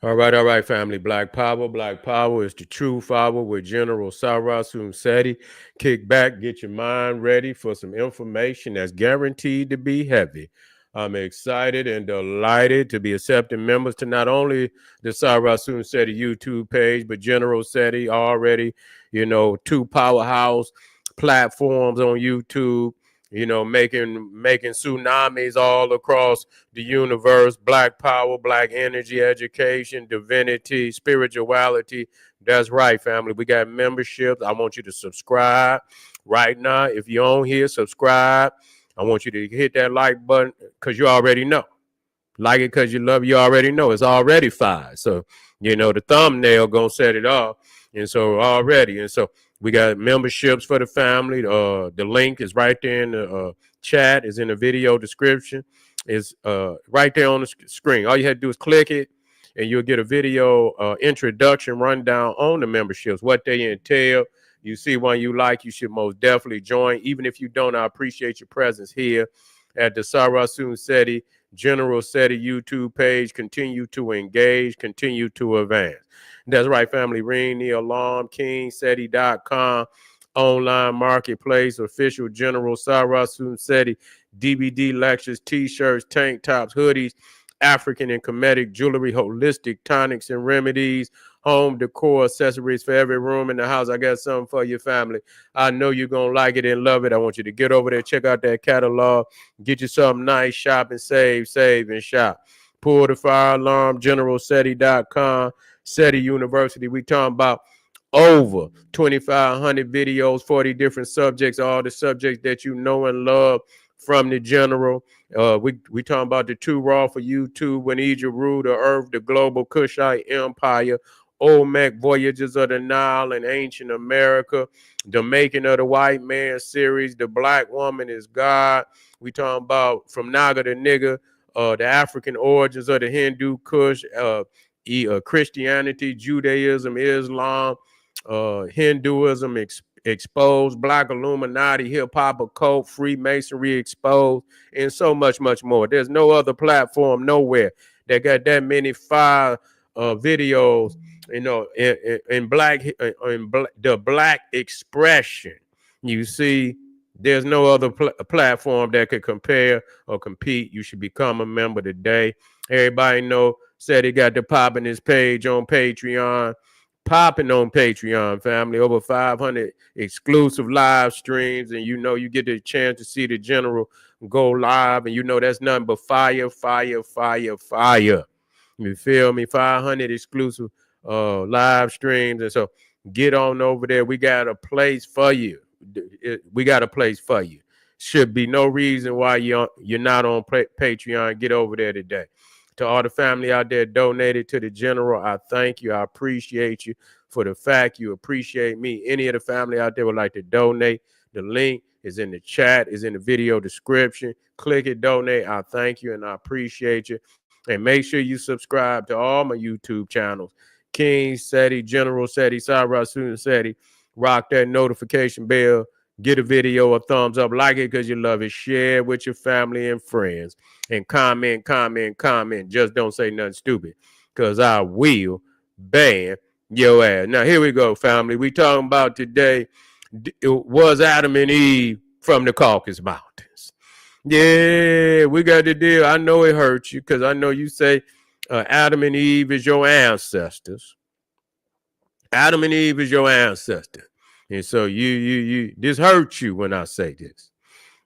All right, family. Black Power. Black Power is the true power with General Sarasun Seti. Kick back, get your mind ready for some information that's guaranteed to be heavy. I'm excited and delighted to be accepting members to not only the Sarasun Seti YouTube page, but General Seti already, two powerhouse platforms on YouTube, making tsunamis all across the universe, black power, black energy, education, divinity, spirituality. That's right, family. We got memberships. I want you to subscribe right now. If you're on here, subscribe. I want you to hit that like button because you already know. Like it because you love it, you already know. It's already five. So, the thumbnail going to set it off. And so already. And so we got memberships for the family. The link is right there in the chat, is in the video description. Is right there on the screen. All you had to do is click it, and you'll get a video introduction rundown on the memberships, what they entail. You see one you like, you should most definitely join. Even if you don't, I appreciate your presence here at the Sarasun Seti General Seti YouTube page. Continue to engage, continue to advance. That's right, family. Ring the alarm, kingseti.com, online marketplace, official General Sarasun Seti DVD lectures, t-shirts, tank tops, hoodies, African and Kemetic jewelry, holistic tonics and remedies, home decor, accessories for every room in the house. I got something for your family. I know you're going to like it and love it. I want you to get over there, check out that catalog, get you something nice, shop and save and shop. Pull the fire alarm, generalseti.com, SETI University. We talking about over 2,500 videos, 40 different subjects, all the subjects that you know and love from the general. We talking about the two raw for YouTube, when Egypt ruled the earth, the global Kushite empire, Olmec voyages of the Nile and ancient America, the making of the white man series, the black woman is God. We talking about from Naga to nigga, the African origins of the Hindu Kush, Christianity, Judaism, Islam, Hinduism exposed, Black Illuminati, hip hop, occult, Freemasonry exposed, and so much, much more. There's no other platform nowhere that got that many fire videos, in the black expression. You see, there's no other platform that could compare or compete. You should become a member today. Everybody know said he got the popping his page on Patreon. Popping on Patreon, family. Over 500 exclusive live streams, and you get the chance to see the general go live, and that's nothing but fire, fire, fire, fire. You feel me? 500 exclusive live streams, and so get on over there. We got a place for you. We got a place for you. Should be no reason why you're not on Patreon. Get over there today. To all the family out there donated to the general, I thank you. I appreciate you for the fact you appreciate me. Any of the family out there would like to donate, the link is in the chat, is in the video description. Click it, donate. I thank you and I appreciate you. And make sure you subscribe to all my YouTube channels. King Seti, General Seti, Sarasun Seti. Rock that notification bell. Get a video a thumbs up. Like it because you love it. Share with your family and friends. And comment. Just don't say nothing stupid, because I will ban your ass. Now, here we go, family. We talking about today, was Adam and Eve from the Caucasus Mountains? Yeah, we got the deal. I know it hurts you because I know you say Adam and Eve is your ancestors. Adam and Eve is your ancestor. And so this hurts you when I say this.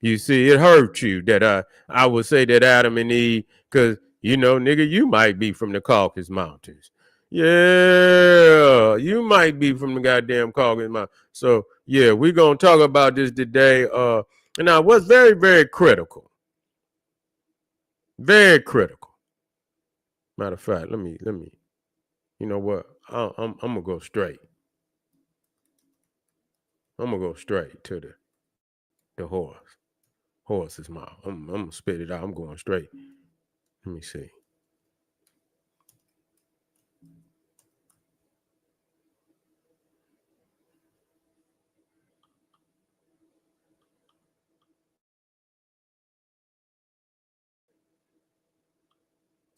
You see, it hurts you that I would say that Adam and Eve, because nigga, you might be from the Caucasus Mountains. Yeah, you might be from the goddamn Caucasus Mountains. So yeah, we're gonna talk about this today. And now what's very, very critical. Very critical. Matter of fact, let me. You know what? I'm gonna go straight. I'm gonna go straight to the horse. Horse's mouth. I'm gonna spit it out. I'm going straight. Let me see.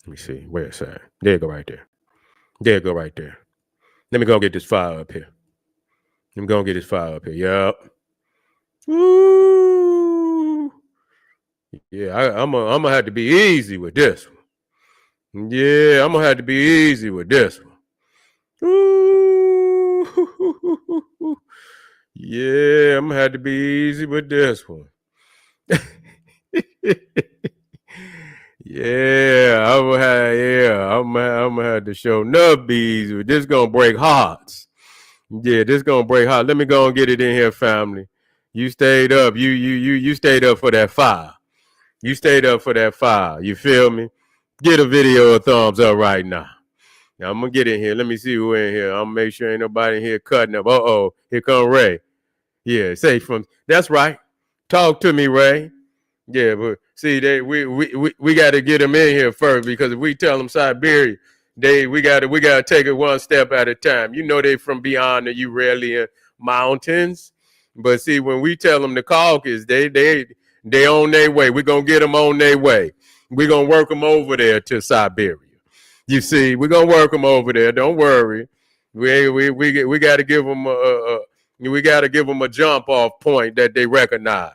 Let me see. Where it's at? There you go, right there. There you go right there. Let me go get this fire up here. Let me go get this fire up here. Yep. Woo. Yeah, I'm gonna have to be easy with this one. Yeah, I'm gonna have to be easy with this one. Ooh. Yeah, I'm gonna have to be easy with this one. I'm gonna have to show enough bees. This gonna break hearts. Yeah, this gonna break hearts. Let me go and get it in here, family. You stayed up. You stayed up for that fire. You stayed up for that fire. You feel me? Get a video a thumbs up right now. Now I'm gonna get in here. Let me see who in here. I'm gonna make sure ain't nobody in here cutting up. Uh-oh, here come Ray. Yeah, say from that's right. Talk to me, Ray. Yeah, but see, we got to get them in here first, because if we tell them Siberia, we got to take it one step at a time. You know, they from beyond the Uralian mountains, but see, when we tell them the Caucasus, they on their way. We're gonna get them on their way. We're gonna work them over there to Siberia. You see, we're gonna work them over there. Don't worry. We got to give them a jump off point that they recognize.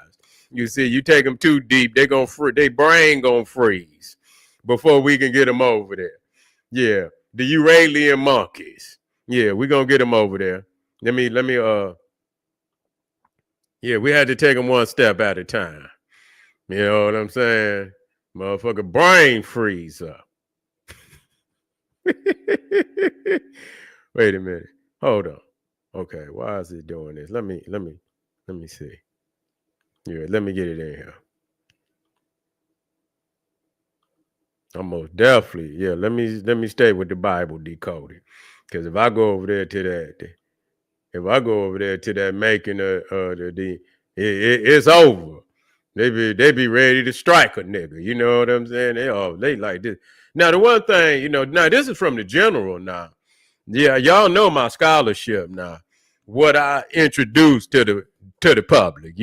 You see, you take them too deep, they brain gonna freeze before we can get them over there. Yeah, the Uralian monkeys. Yeah, we gonna get them over there. Let me. Yeah, we had to take them one step at a time. You know what I'm saying? Motherfucker, brain freeze up. Wait a minute. Hold on. Okay, why is it doing this? Let me see. Yeah, let me get it in here. I'm most definitely, yeah. Let me stay with the Bible decoded, because if I go over there to that making it's over. They be ready to strike a nigga. You know what I'm saying? They like this. Now the one thing, now this is from the general now. Yeah, y'all know my scholarship now. What I introduced to the public,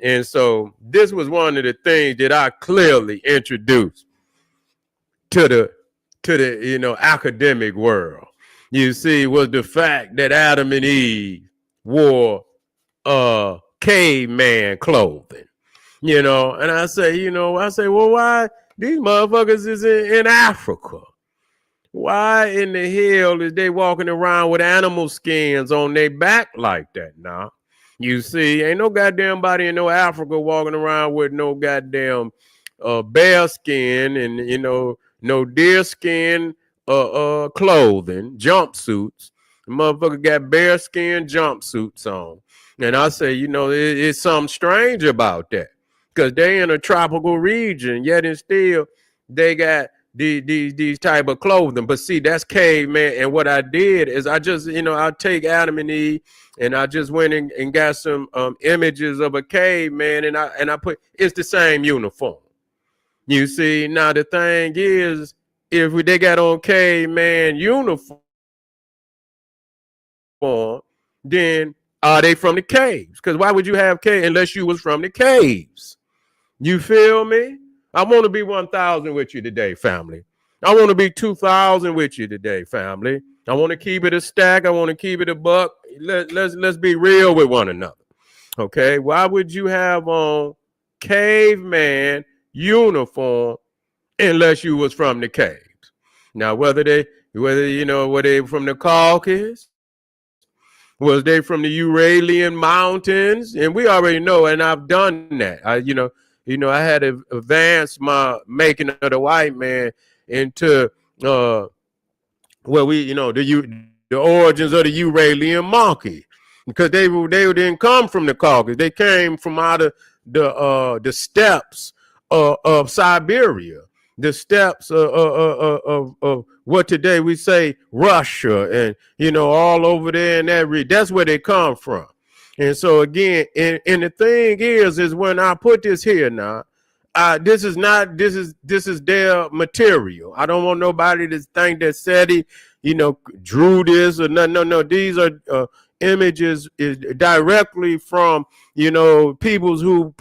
and so this was one of the things that I clearly introduced to the academic world. You see, was the fact that Adam and Eve wore caveman clothing. And I say, well, why these motherfuckers is in Africa? Why in the hell is they walking around with animal skins on their back like that now? You see, ain't no goddamn body in no Africa walking around with no goddamn bear skin and no deer skin clothing, jumpsuits. The motherfucker got bear skin jumpsuits on. And I say, it's something strange about that, because they in a tropical region, yet and still they got these type of clothing. But see, that's caveman. And what I did is I just, I take Adam and Eve, and I just went and got some images of a caveman, and I put, it's the same uniform. You see, now the thing is, if they got on caveman uniform, then are they from the caves? Because why would you have caves unless you was from the caves? You feel me? I want to be 1,000 with you today, family. I want to be 2,000 with you today, family. I want to keep it a stack. I want to keep it a buck. Let's be real with one another. Okay? Why would you have on caveman uniform unless you was from the caves? Now, whether they were they from the Caucasus, was they from the Uralian mountains, and we already know, and I've done that. I had to advance my making of the white man into the origins of the Uralian monkey, because they didn't come from the Caucasus. They came from out of the steppes of Siberia, the steppes of what today we say Russia, and all over there in that region. That's where they come from. And so again, and the thing is when I put this here now, this is their material. I don't want nobody to think that SETI, drew this or no. These are images is directly from peoples who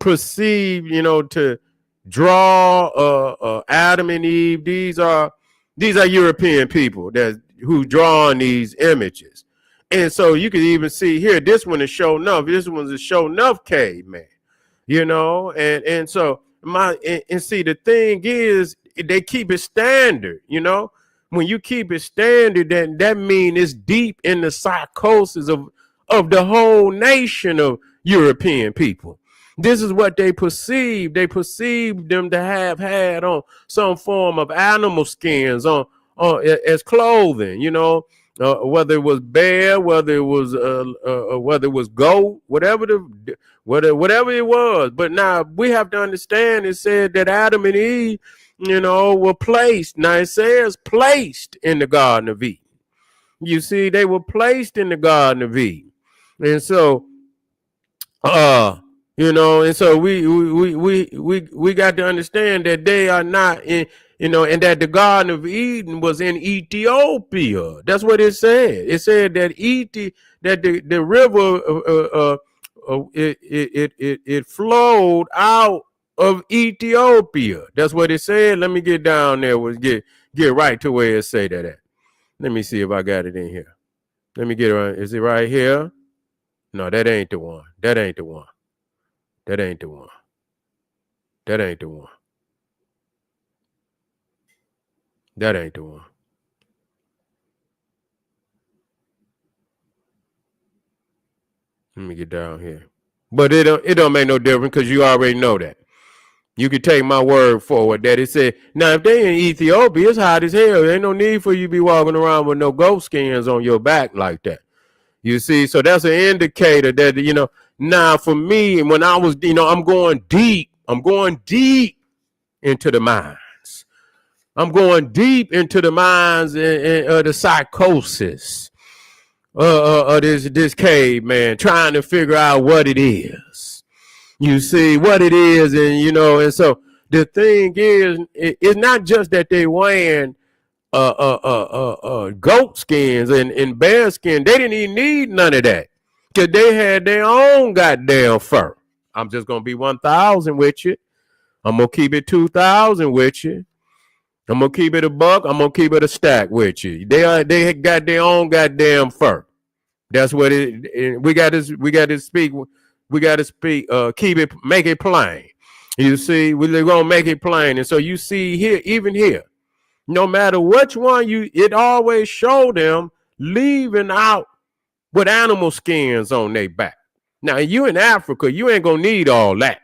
perceive to draw Adam and Eve. These are These are European people who draw on these images. And so you can even see here, this one is show enough. This one's a show enough caveman, and so and see, the thing is, they keep it standard, When you keep it standard, then that means it's deep in the psychosis of the whole nation of European people. This is what they perceive. They perceive them to have had on some form of animal skins on as clothing, whether it was bear, whether it was goat, whatever it was. But now we have to understand, it said that Adam and Eve, were placed. Now it says placed in the Garden of Eden. You see, they were placed in the Garden of Eden. And so and so we got to understand that they are not in, and that the Garden of Eden was in Ethiopia. That's what it said. It said that the river it flowed out of Ethiopia. That's what it said. Let me get down there. Get right to where it say that at. Let me see if I got it in here. Let me get it right. Is it right here? No, that ain't the one. That ain't the one. That ain't the one. That ain't the one. That ain't the one. Let me get down here. But it don't make no difference, because you already know that. You can take my word for it that it said, now if they in Ethiopia, it's hot as hell. There ain't no need for you to be walking around with no goat skins on your back like that. You see, so that's an indicator that, now for me, when I was, I'm going deep into the minds. I'm going deep into the minds of the psychosis of this caveman, trying to figure out what it is. You see what it is, and and so the thing is, it's not just that they wearing goat skins and bear skin. They didn't even need none of that, because they had their own goddamn fur. I'm just gonna be 1,000 with you. I'm gonna keep it 2,000 with you. I'm gonna keep it a buck. I'm gonna keep it a stack with you. They got their own goddamn fur. That's what it. We got to speak. We got to speak. Make it plain. You see, we're gonna make it plain. And so you see here, even here, no matter which one it always show them leaving out with animal skins on their back. Now, you in Africa, you ain't gonna need all that.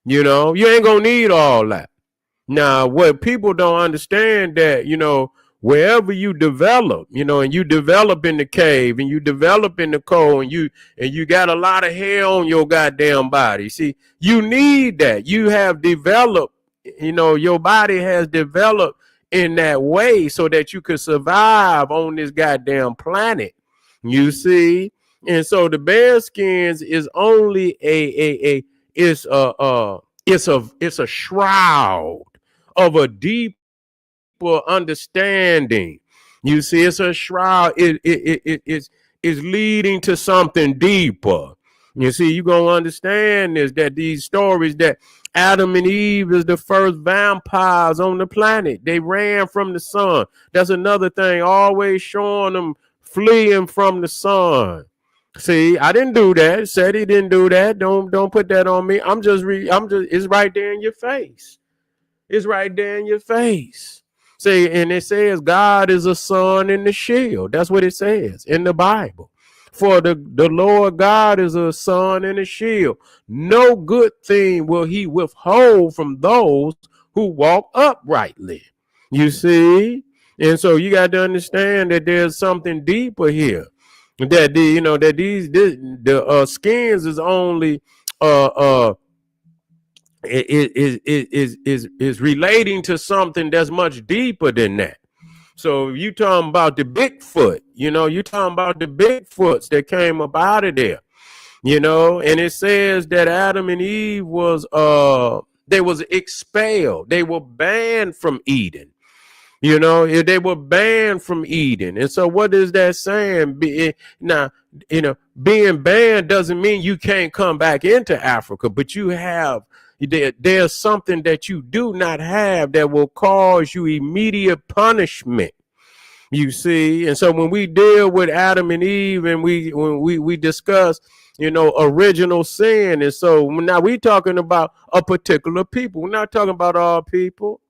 You ain't gonna need all that. Now, what people don't understand that, wherever you develop, and you develop in the cave, and you develop in the cold, and you got a lot of hair on your goddamn body. See, you need that. You have developed, your body has developed in that way so that you could survive on this goddamn planet. You see? And so the bear skins is only it's a shroud of a deeper understanding. You see, it's a shroud. It is leading to something deeper. You see, you're going to understand this, that these stories that Adam and Eve is the first vampires on the planet. They ran from the sun. That's another thing, always showing them fleeing from the sun. See, I didn't do that. Said he didn't do that. Don't put that on me. It's right there in your face. It's right there in your face. See, and it says God is a sun and the shield. That's what it says in the Bible. For the Lord God is a sun and a shield. No good thing will he withhold from those who walk uprightly. You see? And so you got to understand that there's something deeper here. That the skins is only is relating to something that's much deeper than that. So you talking about the Bigfoot, you talking about the Bigfoots that came up out of there, and it says that Adam and Eve they was expelled. They were banned from Eden. They were banned from Eden. And so what is that saying? Being banned doesn't mean you can't come back into Africa, but you have there's something that you do not have that will cause you immediate punishment. You see, and so when we deal with Adam and Eve, and when we discuss, original sin, and so now we talking about a particular people. We're not talking about all people.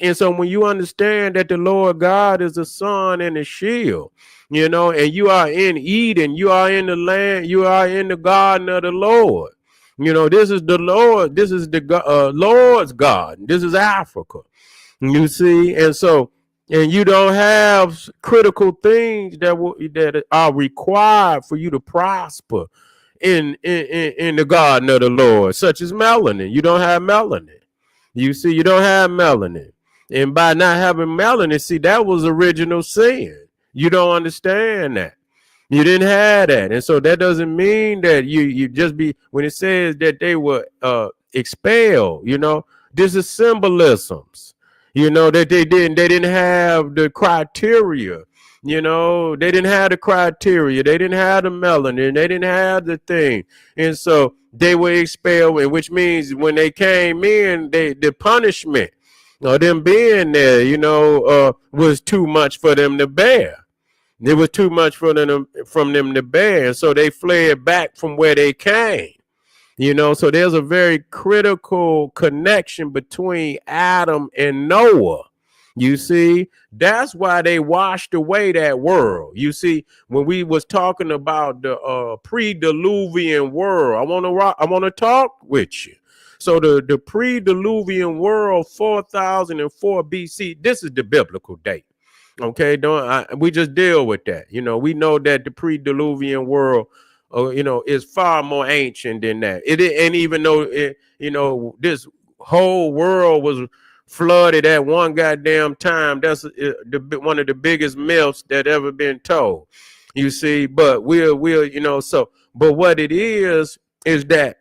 And so when you understand that the Lord God is the sun and the shield, and you are in Eden, you are in the land, you are in the garden of the Lord. This is the Lord, this is the Lord's garden. This is Africa. You see, and so, and you don't have critical things that are required for you to prosper in the garden of the Lord, such as melanin. You don't have melanin. You see, you don't have melanin. And by not having melanin, see, that was original sin. You don't understand that. You didn't have that. And so that doesn't mean that you just be, when it says that they were expelled, this is symbolisms, that they didn't have the criteria. They didn't have the criteria. They didn't have the melanin. They didn't have the thing. And so they were expelled, which means when they came in, the punishment or them being there, was too much for them to bear. It was too much for them from them to bear. And so they fled back from where they came. So there's a very critical connection between Adam and Noah. You see, that's why they washed away that world. You see, when we was talking about the pre-deluvian world, I want to talk with you. So the pre-deluvian world, 4004 BC, this is the biblical date. Okay, we just deal with that. We know that the pre-deluvian world, is far more ancient than that. And even though this whole world was flooded at one goddamn time, that's one of the biggest myths that ever been told. You see, but but what it is that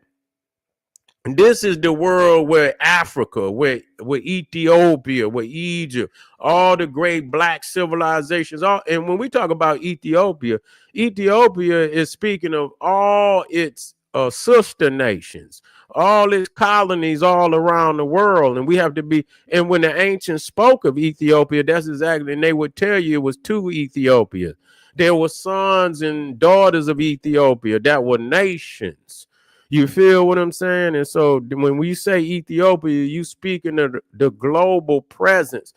this is the world where Africa, where Ethiopia, where Egypt, all the great black civilizations, and when we talk about Ethiopia is speaking of all its sister nations, all its colonies all around the world. And we have to be, and when the ancients spoke of Ethiopia, that's exactly, and they would tell you it was two Ethiopias. There were sons and daughters of Ethiopia that were nations. You feel what I'm saying? And so when we say Ethiopia, you speaking of the global presence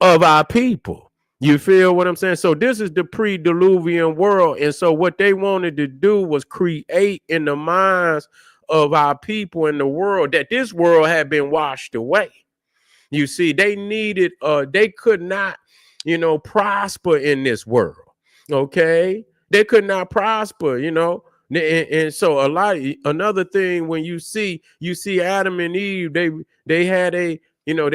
of our people. You feel what I'm saying? So this is the pre-deluvian world. And so what they wanted to do was create in the minds of our people in the world that this world had been washed away. You see, they needed, they could not, prosper in this world. Okay? They could not prosper, And so another thing, when you see Adam and Eve, they had they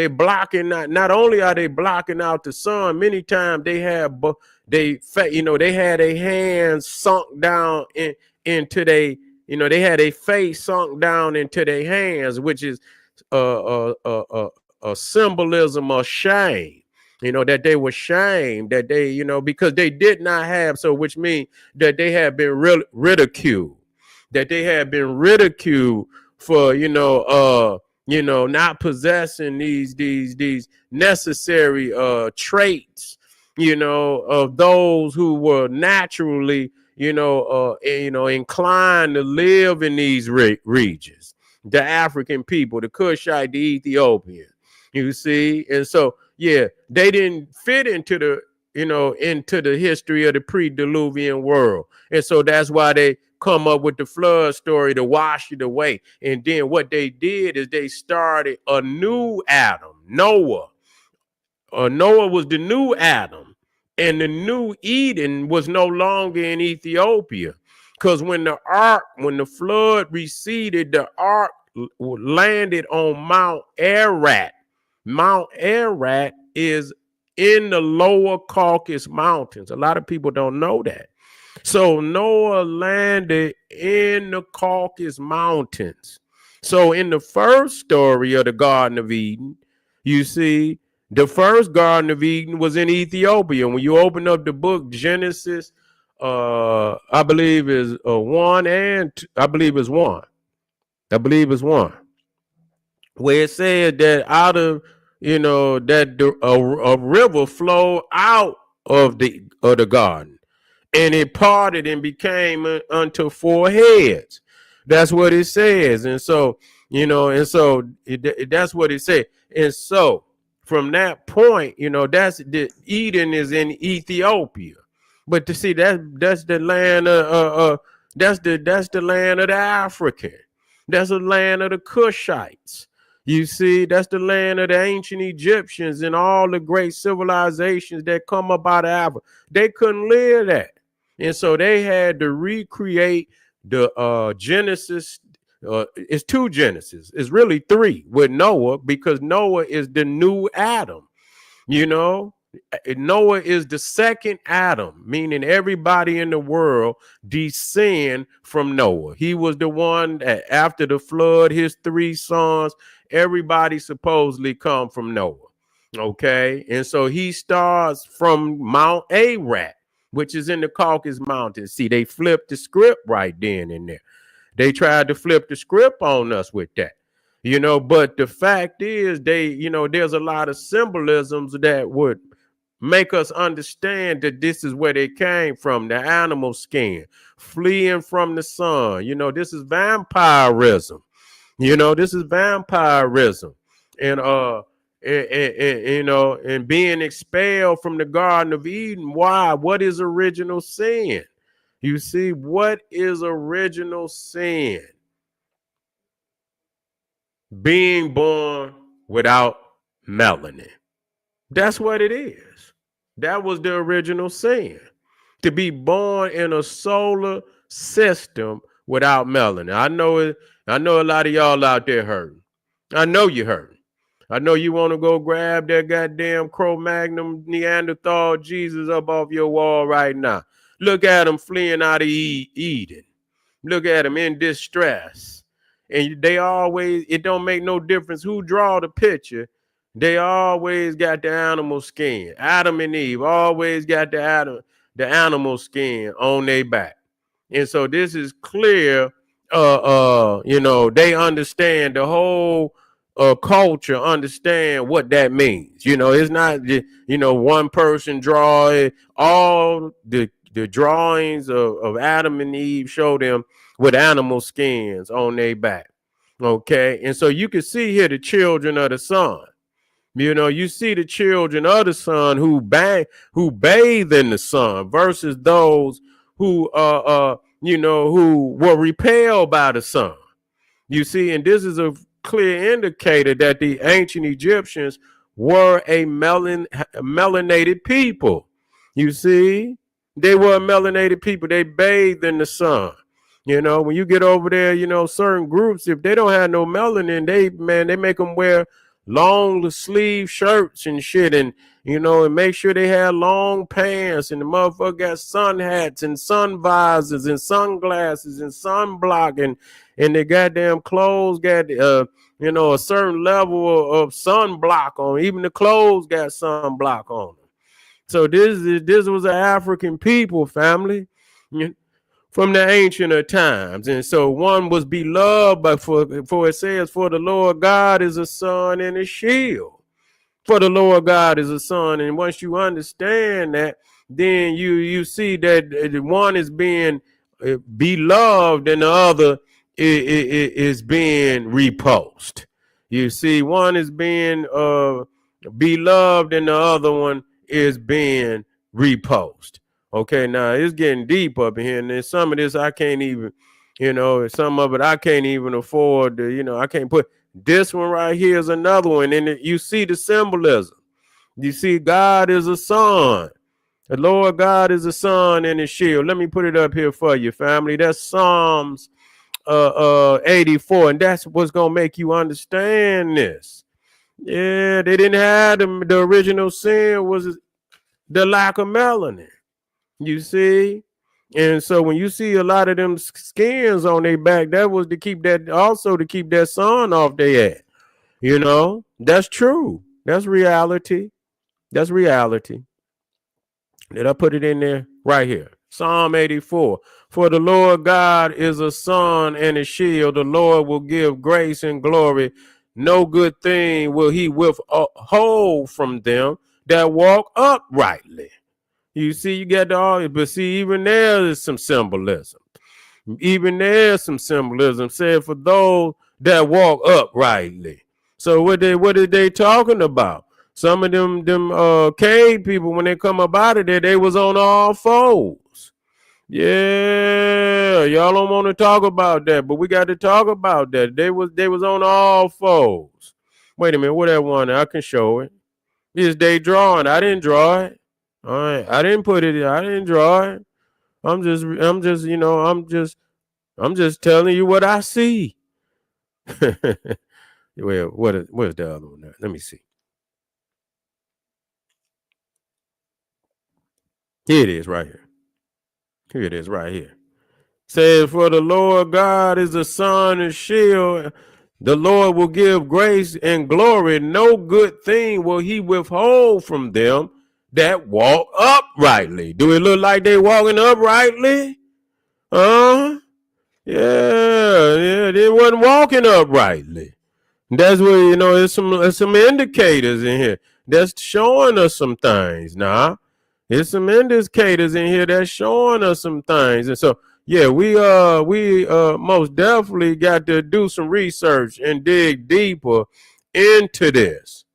blocking, not only are they blocking out the sun, many times they had a hands sunk down into they had a face sunk down into their hands, which is a symbolism of shame. That they were shamed, that they, because they did not have, so which means that they had been ridiculed, for, not possessing these necessary traits, of those who were naturally, inclined to live in these regions, the African people, the Cushite, the Ethiopian, you see. And so, yeah, they didn't fit into the history of the pre-deluvian world. And so that's why they come up with the flood story to wash it away. And then what they did is they started a new Adam, Noah. Noah was the new Adam, and the new Eden was no longer in Ethiopia. Because when the flood receded, the ark landed on Mount Ararat. Mount Ararat is in the lower Caucasus Mountains. A lot of people don't know that. So Noah landed in the Caucasus Mountains. So in the first story of the Garden of Eden, you see, the first Garden of Eden was in Ethiopia. When you open up the book Genesis, I believe is 1 and 2, I believe it's 1. where it said that out of, that a river flowed out of the garden, and it parted and became unto four heads. That's what it says. And so, that's what it said. And so from that point, that's Eden is in Ethiopia. But to see that's the land of that's the land of the African. That's the land of the Cushites. You see, that's the land of the ancient Egyptians and all the great civilizations that come up out of Africa. They couldn't live that. And so they had to recreate the Genesis. It's two Genesis. It's really three with Noah, because Noah is the new Adam. Noah is the second Adam, meaning everybody in the world descend from Noah. He was the one that after the flood, his three sons, everybody supposedly come from Noah. Okay. And so he starts from Mount Ararat, which is in the Caucasus Mountains. See, they flipped the script right then and there. They tried to flip the script on us with that. But the fact is there's a lot of symbolisms that would make us understand that this is where they came from, the animal skin, fleeing from the sun. This is vampirism. This is vampirism. And and being expelled from the Garden of Eden. Why? What is original sin? You see, what is original sin? Being born without melanin. That's what it is. That was the original sin. To be born in a solar system without melanin. I know a lot of y'all out there hurting. I know you hurting. I know you want to go grab that goddamn Cro-Magnon Neanderthal Jesus up off your wall right now. Look at him fleeing out of Eden. Look at him in distress. And it don't make no difference who draw the picture. They always got the animal skin. Adam and Eve always got the animal skin on their back. And so this is clear. They understand the whole culture, understand what that means. It's not one person draw it. All the drawings of Adam and Eve show them with animal skins on their back. Okay. And so you can see here the children of the sun. You see the children of the sun who bathe in the sun versus those who who were repelled by the sun. You see, and this is a clear indicator that the ancient Egyptians were a melanated people. You see, they were a melanated people. They bathed in the sun. When you get over there, certain groups, if they don't have no melanin, they make them wear long sleeve shirts and shit, and and make sure they had long pants, and the motherfucker got sun hats and sun visors and sunglasses and sunblock, and the goddamn clothes got a certain level of sunblock on. Even the clothes got sunblock on them. So this was an African people, family, from the ancient of times. And so one was beloved, but for it says, for the Lord God is a sun and a shield. For the Lord God is a sun. And once you understand that, then you see that one is being beloved and the other is being repulsed. You see, one is being beloved and the other one is being repulsed. Okay, now it's getting deep up in here, and then some of this I can't even, some of it I can't even afford to, I can't put. This one right here is another one, and you see the symbolism. You see, God is a sun. The Lord God is a sun and a shield. Let me put it up here for you, family. That's Psalms 84, and that's what's gonna make you understand this. Yeah, they didn't have the original sin was the lack of melanin. You see, and so when you see a lot of them skins on their back, that was to keep that sun off their head. That's true. That's reality. That's reality. Did I put it in there? Right here. Psalm 84. For the Lord God is a sun and a shield. The Lord will give grace and glory. no good thing will he withhold from them that walk uprightly. You see, you got the all, but see, even there is some symbolism. Even there's some symbolism said for those that walk uprightly. So what are they talking about? Some of them cave people, when they come up out of there, they was on all fours. Yeah, y'all don't want to talk about that, but we got to talk about that. They was on all fours. Wait a minute, what that one? I can show it. Is they drawing? I didn't draw it. All right, I didn't put it. I didn't draw it. I'm just telling you what I see. Well, where's the other one? Let me see. Here it is right here. Here it is right here. Says, for the Lord God is a sun and shield. The Lord will give grace and glory. No good thing will he withhold from them that walk uprightly. Do it look like they walking uprightly? Yeah, they wasn't walking uprightly. That's where, there's some indicators in here that's showing us some things. Now, there's some indicators in here that's showing us some things. And so, yeah, we most definitely got to do some research and dig deeper into this.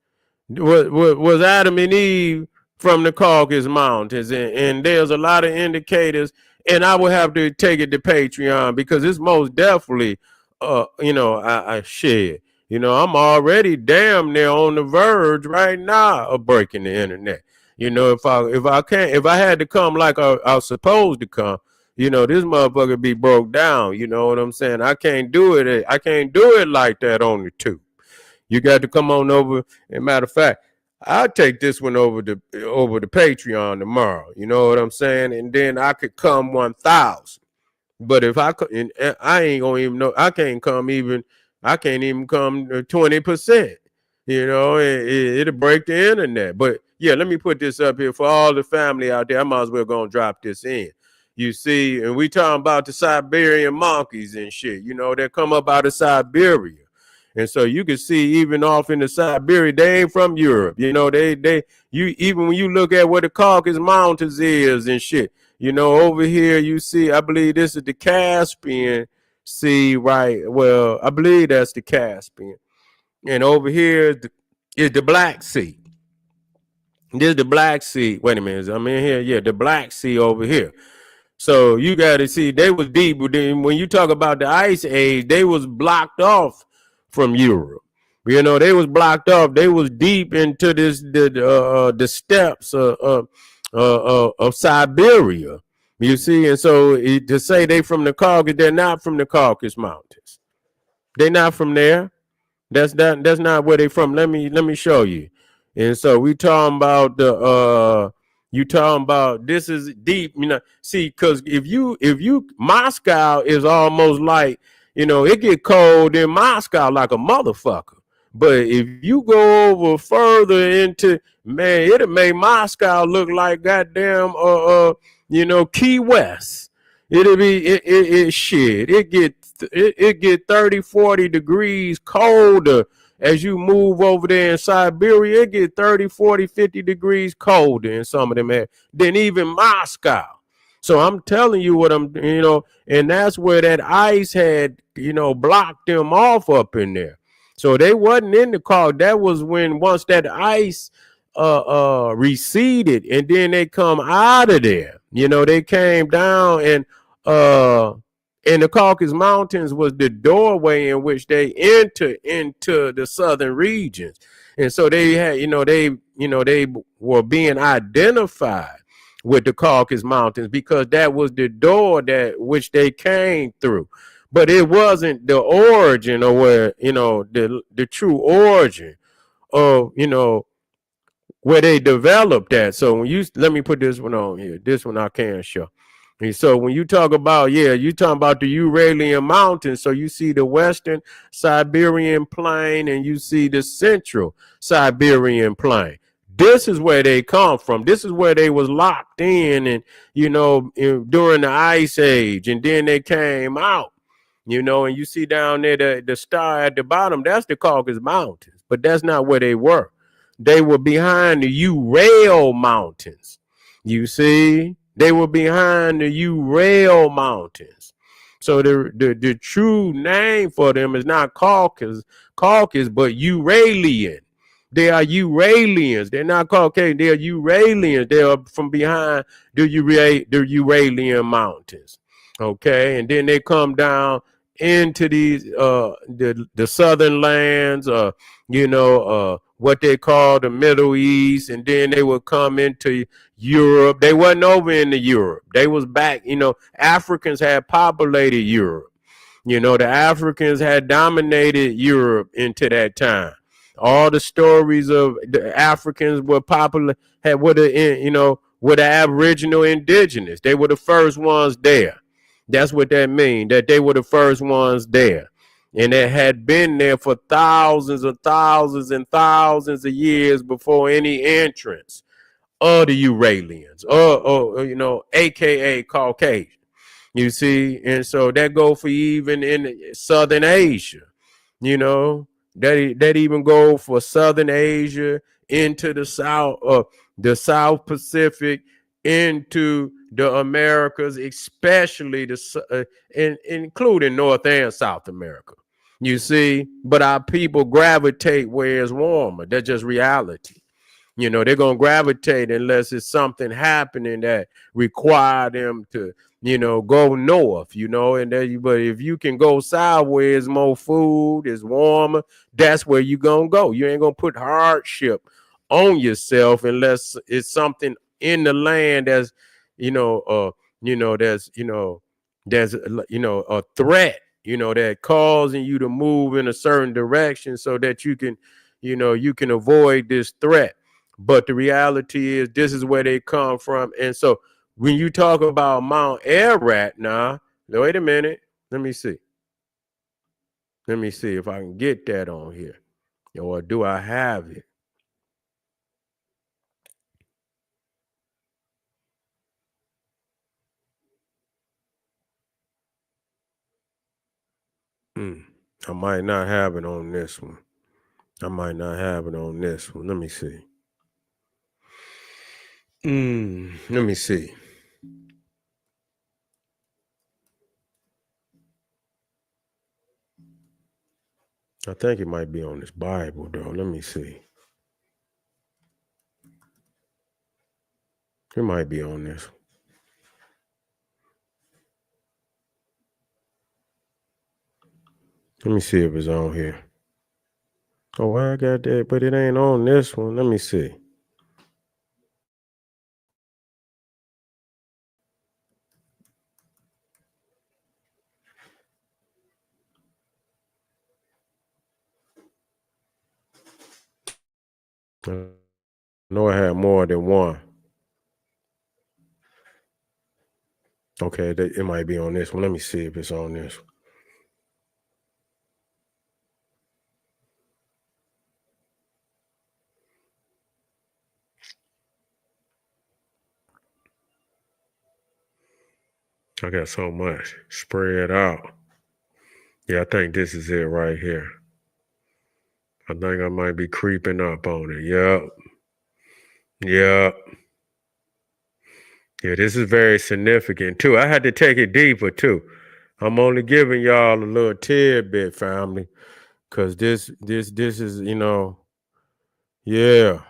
Was Adam and Eve from the Caucasus Mountains? And there's a lot of indicators, and I will have to take it to Patreon because it's most definitely, I share. I'm already damn near on the verge right now of breaking the internet. If I had to come like I was supposed to come, this motherfucker be broke down. You know what I'm saying? I can't do it. I can't do it like that on the tube. You got to come on over. And matter of fact, I'll take this one over to Patreon tomorrow. You know what I'm saying? And then I could come 1,000. But if I ain't gonna even know, I can't even come 20%. It'll break the internet. But yeah, let me put this up here for all the family out there. I might as well go and drop this in. You see, and we talking about the Siberian monkeys and shit. They come up out of Siberia. And so you can see even off in the Siberia, they ain't from Europe. Even when you look at where the Caucasus Mountains is and shit, over here you see, I believe this is the Caspian Sea, right? Well, I believe that's the Caspian. And over here is the Black Sea. This is the Black Sea. Wait a minute, I'm in here. Yeah, the Black Sea over here. So you got to see, they was deep. When you talk about the Ice Age, they was blocked off from Europe. They was blocked off. They was deep into the steppes of Siberia. You see, and so to say they from the Caucasus, they're not from the Caucasus Mountains. They're not from there. That's not where they from. Let me show you. And so we talking about you talking about this is deep, see, because if you Moscow is almost like, it get cold in Moscow like a motherfucker. But if you go over further into, man, it'll make Moscow look like goddamn Key West. It'll be shit. It get 30, 40 degrees colder as you move over there in Siberia. It get 30, 40, 50 degrees colder in some of them areas than even Moscow. So I'm telling you what and that's where that ice had, blocked them off up in there. So they wasn't in the car. That was when once that ice receded and then they come out of there. They came down and the Caucasus Mountains was the doorway in which they entered into the southern regions. And so they had, they were being identified with the Caucasus Mountains because that was the door which they came through. But it wasn't the origin or where, the true origin of, where they developed that. So let me put this one on here. This one I can show. And so when you talk about, you talking about the Uralian Mountains. So you see the Western Siberian Plain and you see the Central Siberian Plain. This is where they come from. This is where they was locked in and, during the Ice Age. And then they came out. you know, and you see down there the star at the bottom, that's the Caucasus Mountains, but that's not where they were. They were behind the Ural Mountains. You see, they were behind the Ural Mountains. So the true name for them is not Caucasus, but Uralian. They are Uralians. They're not Caucasian. They are Uralians. They are from behind the Uralian Mountains. Okay, and then they come down into these the southern lands, what they call the Middle East, and then they would come into Europe. They wasn't over into Europe. They was back. Africans had populated Europe. The Africans had dominated Europe into that time. All the stories of the Africans were popular, were the Aboriginal indigenous. They were the first ones there. That's what that means, that they were the first ones there. And it had been there for thousands and thousands and thousands of years before any entrance of the Uralians, or AKA Caucasian. You see, and so that go for even in Southern Asia, that even go for Southern Asia into the South Pacific, into the Americas, especially including North and South America. You see, but our people gravitate where it's warmer. That's just reality. They're going to gravitate unless it's something happening that require them to, go north, but if you can go south where it's more food, it's warmer, that's where you're going to go. You ain't going to put hardship on yourself unless it's something in the land that's, there's a threat, that causing you to move in a certain direction so that you can avoid this threat. But the reality is this is where they come from. And so when you talk about Mount Ararat now, wait a minute. Let me see if I can get that on here. Or do I have it? I might not have it on this one. Let me see. Let me see. I think it might be on this Bible, though. Let me see. It might be on this. Let me see if it's on here. Oh, I got that, but it ain't on this one. Let me see. I know I had more than one. Okay, it might be on this one. Let me see if it's on this one. I got so much spread out. Yeah, I think this is it right here. I think I might be creeping up on it. Yep. Yeah, this is very significant too. I had to take it deeper too. I'm only giving y'all a little tidbit, family, because this is, yeah.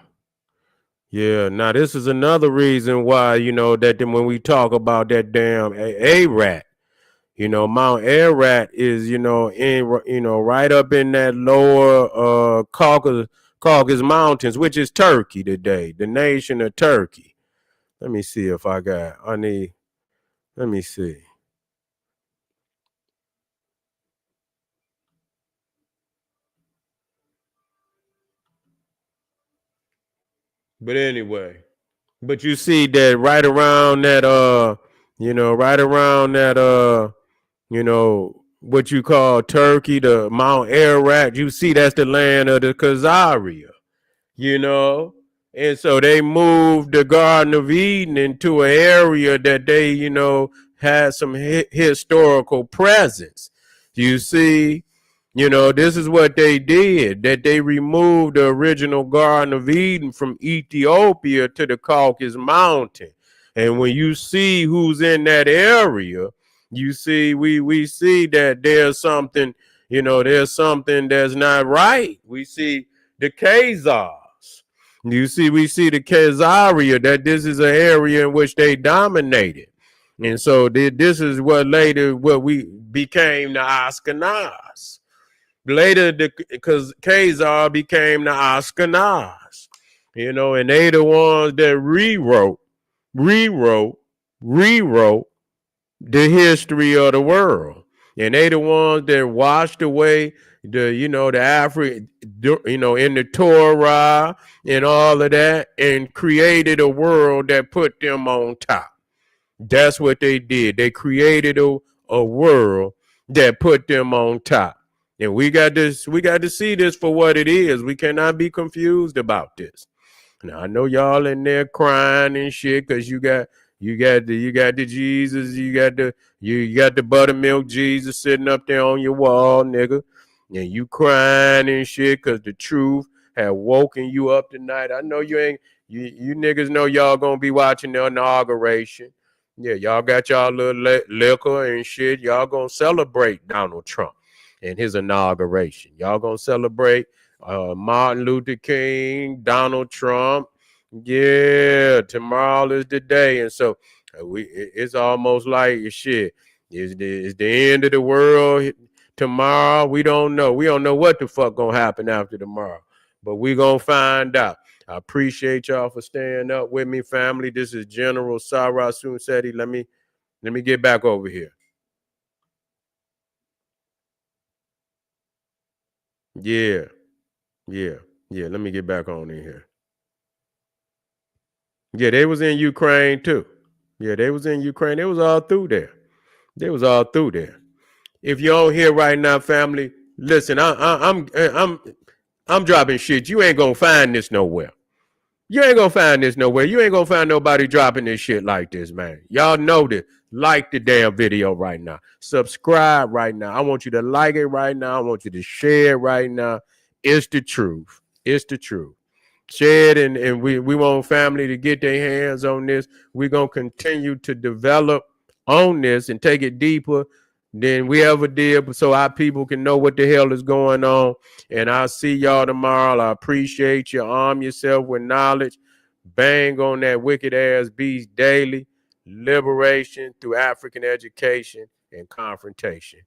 Yeah, now this is another reason why, that when we talk about that damn Ararat, Mount Ararat is, right up in that lower Caucasus Mountains, which is Turkey today, the nation of Turkey. Let me see if let me see. But anyway, but you see that right around that, what you call Turkey, the Mount Ararat, you see that's the land of the Khazaria, and so they moved the Garden of Eden into an area that they, had some historical presence. You see, this is what they did, that they removed the original Garden of Eden from Ethiopia to the Caucasus Mountain. And when you see who's in that area, you see, we see that there's something, there's something that's not right. We see the Khazars. We see the Khazaria, that this is an area in which they dominated. And so this is what we became the Ashkenaz. Later, because Khazar became the Ashkenaz, and they the ones that rewrote the history of the world. And they the ones that washed away the Africa, in the Torah and all of that, and created a world that put them on top. That's what they did. They created a world that put them on top. And we got to see this for what it is. We cannot be confused about this. Now I know y'all in there crying and shit because you got the Jesus, you got the buttermilk Jesus sitting up there on your wall, nigga. And you crying and shit because the truth had woken you up tonight. I know you niggas know y'all gonna be watching the inauguration. Yeah, y'all got y'all little liquor and shit. Y'all gonna celebrate Donald Trump and his inauguration. Y'all gonna celebrate Martin Luther King, Donald Trump. Yeah, tomorrow is the day. And so it's almost like shit. Is the end of the world tomorrow? We don't know. We don't know what the fuck gonna happen after tomorrow. But we gonna find out. I appreciate y'all for staying up with me, family. This is General Sarah Sunseti. Let me get back over here. Yeah. Let me get back on in here. Yeah, they was in Ukraine too. Yeah, they was in Ukraine. They was all through there. They was all through there. If you're on here right now, family, listen. I'm dropping shit. You ain't gonna find this nowhere. You ain't gonna find this nowhere. You ain't gonna find nobody dropping this shit like this, man. Y'all know this. Like the damn video right now. Subscribe right now. I want you to like it right now. I want you to share it right now. It's the truth. It's the truth. Share it, and we want family to get their hands on this. We're gonna continue to develop on this and take it deeper than we ever did, so our people can know what the hell is going on. And I'll see y'all tomorrow. I appreciate you. Arm yourself with knowledge. Bang on that wicked ass beast daily. Liberation through African education and confrontation.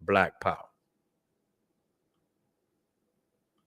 Black power.